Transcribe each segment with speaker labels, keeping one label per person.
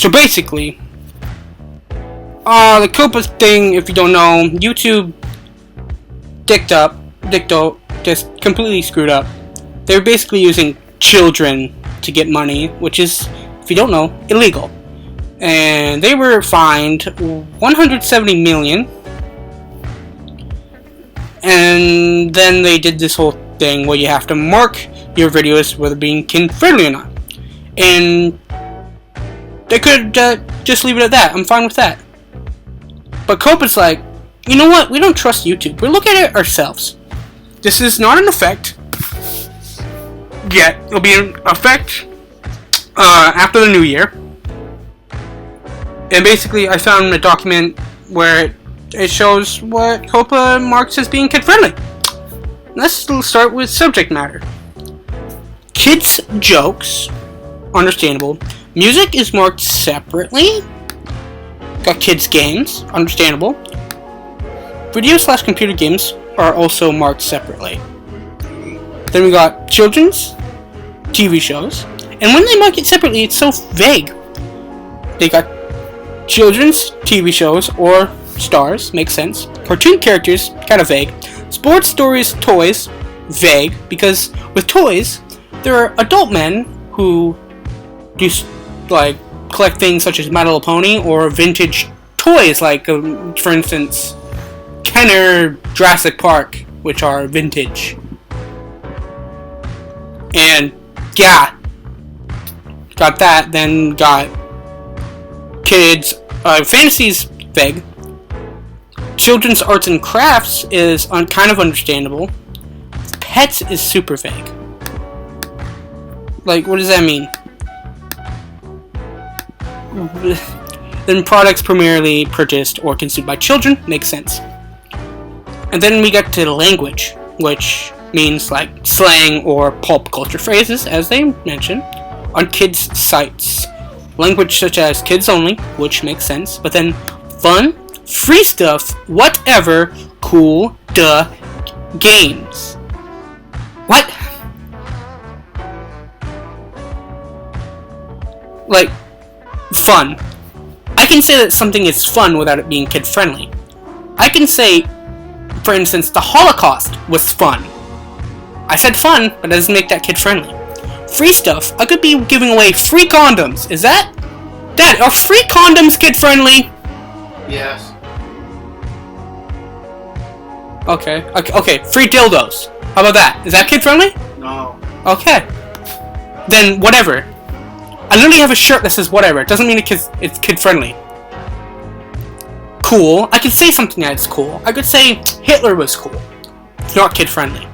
Speaker 1: So basically, the Copa thing, if you don't know, YouTube Dicto just completely screwed up. They were basically using children to get money, which is, if you don't know, illegal. And they were fined $170 million. And then they did this whole thing where you have to mark your videos whether being kid-friendly or not. And they could just leave it at that. I'm fine with that. But Copa's like, you know what? We don't trust YouTube. We'll look at it ourselves. This is not an effect yet. It'll be an effect after the new year. And basically, I found a document where it shows what Copa marks as being kid-friendly. Let's start with subject matter. Kids' jokes, understandable. Music is marked separately. Got kids' games, understandable. Video/computer games are also marked separately. Then we got children's TV shows. And when they mark it separately, it's so vague. They got children's TV shows or stars, makes sense. Cartoon characters, kind of vague. Sports stories, toys, vague, because with toys, there are adult men who do like collect things such as My Little Pony or vintage toys, like for instance, Kenner Jurassic Park, which are vintage. And yeah, got that. Then got kids fantasies, vague. Children's arts and crafts is kind of understandable. Pets is super vague. Like, what does that mean? Then products primarily purchased or consumed by children, makes sense. And then we get to language, which means like slang or pulp culture phrases, as they mention, on kids' sites. Language such as kids only, which makes sense, but then fun, free stuff, whatever, cool, games. What? Like, fun. I can say that something is fun without it being kid-friendly. I can say, for instance, the Holocaust was fun. I said fun, but that doesn't make that kid-friendly. Free stuff, I could be giving away free condoms. Is that? Dad, are free condoms kid-friendly?
Speaker 2: Yes.
Speaker 1: Okay, free dildos. How about that? Is that kid-friendly?
Speaker 2: No.
Speaker 1: Okay. Then, whatever. I literally have a shirt that says whatever. It doesn't mean it's kid-friendly. Cool. I could say something that's cool. I could say Hitler was cool. It's not kid-friendly.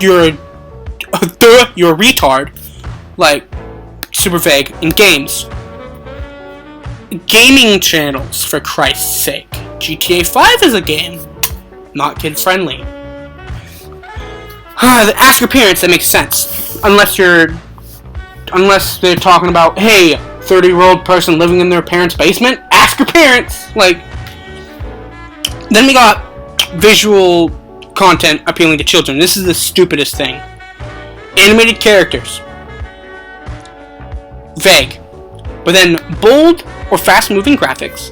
Speaker 1: You're a retard. Like, super vague. In games. Gaming channels, for Christ's sake. GTA 5 is a game. Not kid-friendly. Ask your parents, that makes sense. Unless they're talking about, hey, 30-year-old person living in their parents' basement? Ask your parents! Like, then we got visual content appealing to children. This is the stupidest thing. Animated characters. Vague. But then bold or fast-moving graphics.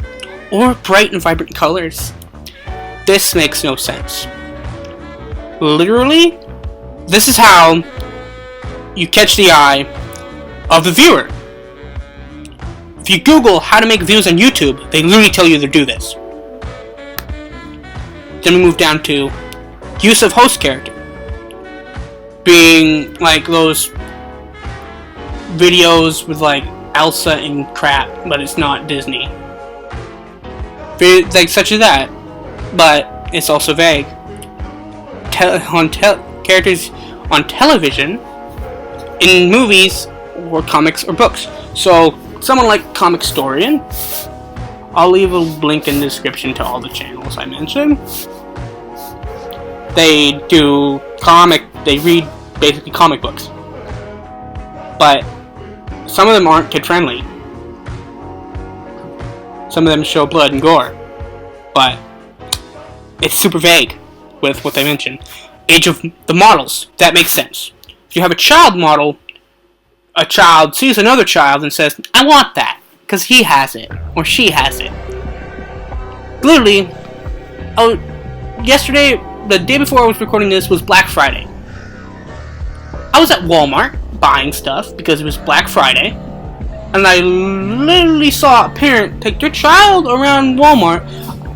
Speaker 1: Or bright and vibrant colors. This makes no sense. Literally, this is how you catch the eye of the viewer. If you Google how to make videos on YouTube, they literally tell you to do this. Then we move down to use of host character. Being like those videos with like Elsa and crap, but it's not Disney. Like such as that, but it's also vague. Characters on television, in movies, or comics or books. So, someone like Comicstorian, I'll leave a link in the description to all the channels I mentioned. They read basically comic books. But some of them aren't kid-friendly. Some of them show blood and gore. But it's super vague with what they mention. Age of the models, that makes sense. If you have a child model, a child sees another child and says, I want that, because he has it, or she has it. Literally, yesterday, the day before I was recording this, was Black Friday. I was at Walmart buying stuff because it was Black Friday, and I literally saw a parent take their child around Walmart.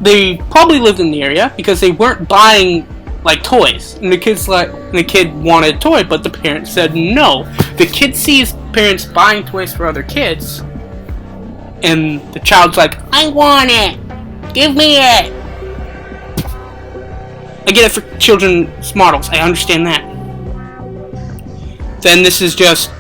Speaker 1: They probably lived in the area because they weren't buying like toys, and the kid wanted a toy, but the parent said no. The kid sees parents buying toys for other kids, and the child's like, I want it, give me it. I get it for children's models, I understand that. Then this is just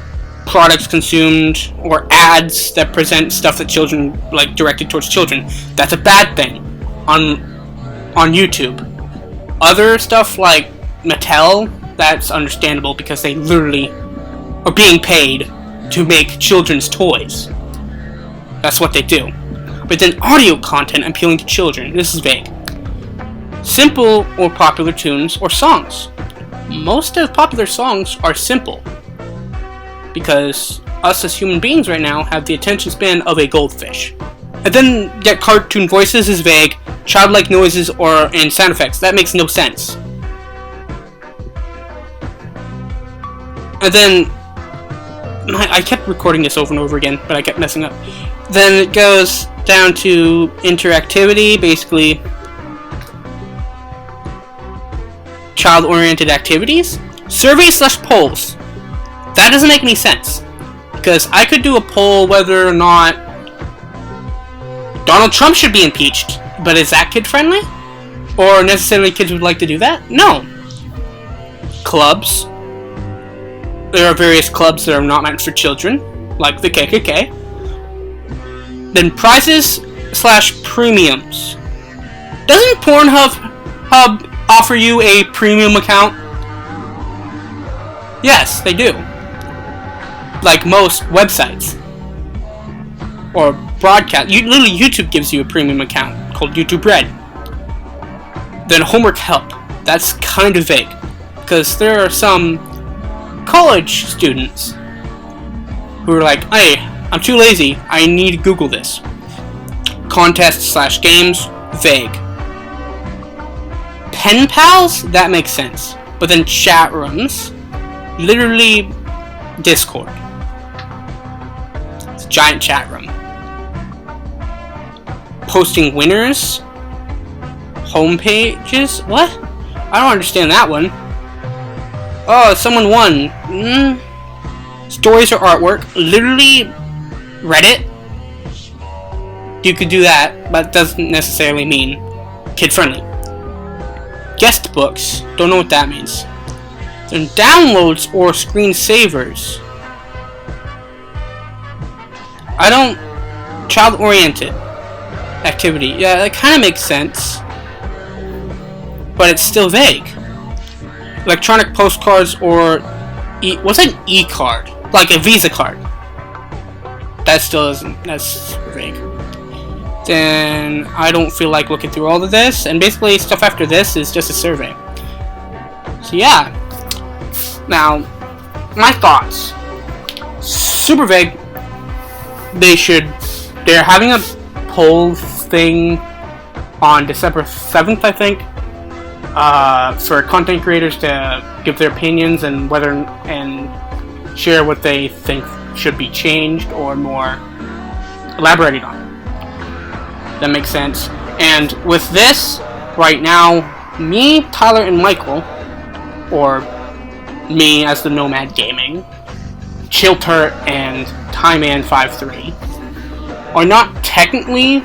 Speaker 1: products consumed or ads that present stuff that children, like, directed towards children. That's a bad thing on YouTube. Other stuff like Mattel, that's understandable because they literally are being paid to make children's toys. That's what they do. But then audio content appealing to children, this is vague. Simple or popular tunes or songs. Most of popular songs are simple, because us as human beings right now have the attention span of a goldfish. And then yet cartoon voices is vague, childlike noises and sound effects. That makes no sense. And then I kept recording this over and over again, but I kept messing up. Then it goes down to interactivity, basically child-oriented activities. Surveys/polls. That doesn't make any sense, because I could do a poll whether or not Donald Trump should be impeached, but is that kid-friendly? Or necessarily kids would like to do that? No. Clubs. There are various clubs that are not meant for children, like the KKK. Then prizes/premiums. Doesn't Pornhub offer you a premium account? Yes, they do. Like most websites or broadcast. Literally, YouTube gives you a premium account called YouTube Red. Then homework help. That's kind of vague, because there are some college students who are like, hey, I'm too lazy, I need to Google this. Contests/games, vague. Pen pals, that makes sense. But then chat rooms, literally Discord. It's a giant chat room. Posting winners, home pages, what? I don't understand that one. Oh, someone won. Stories or artwork, literally Reddit. You could do that, but it doesn't necessarily mean kid-friendly. Guest books, don't know what that means. Then downloads or screensavers. Child-oriented activity. Yeah, that kind of makes sense, but it's still vague. Electronic postcards or what's an e-card? Like a Visa card. That still isn't. That's vague. Then I don't feel like looking through all of this, and basically stuff after this is just a survey. So yeah. Now, my thoughts. Super vague. They're having a poll thing on December 7th, I think, for content creators to give their opinions and share what they think should be changed or more elaborated on. That makes sense. And with this, right now, me, Tyler, and Michael, or me as the Nomad Gaming, Chilter, and Tyman53, are not technically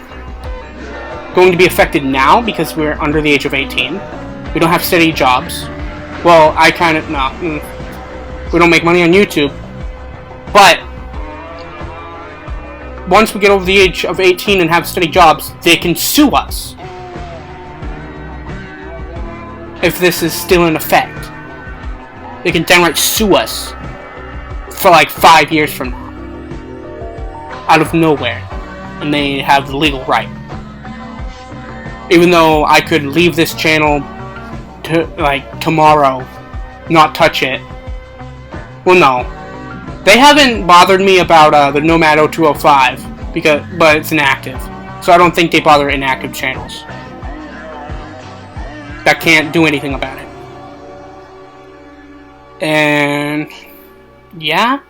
Speaker 1: going to be affected now because we're under the age of 18. We don't have steady jobs. Well, we don't make money on YouTube. But once we get over the age of 18 and have steady jobs, they can sue us if this is still in effect. They can downright sue us for like 5 years from now, out of nowhere, and they have the legal right. Even though I could leave this channel tomorrow, not touch it. Well, no, They haven't bothered me about the Nomad 0205 but it's inactive, so I don't think they bother inactive channels that can't do anything about it. And yeah,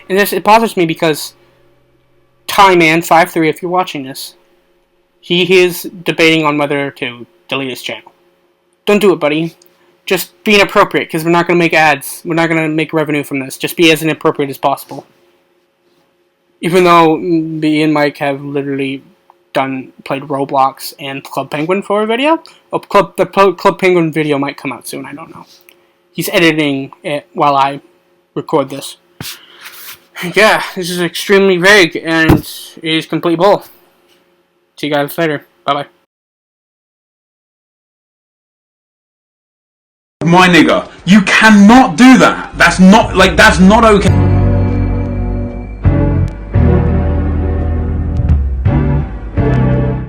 Speaker 1: and it bothers me because Tyman53, if you're watching this, he is debating on whether to delete his channel. Don't do it, buddy. Just be inappropriate, because we're not going to make ads. We're not going to make revenue from this. Just be as inappropriate as possible. Even though me and Mike have literally played Roblox and Club Penguin for a video. Oh, the Club Penguin video might come out soon, I don't know. He's editing it while I record this. Yeah, this is extremely vague, and it is complete bull. See you guys later. Bye-bye.
Speaker 2: My nigga, you cannot do that. That's not okay.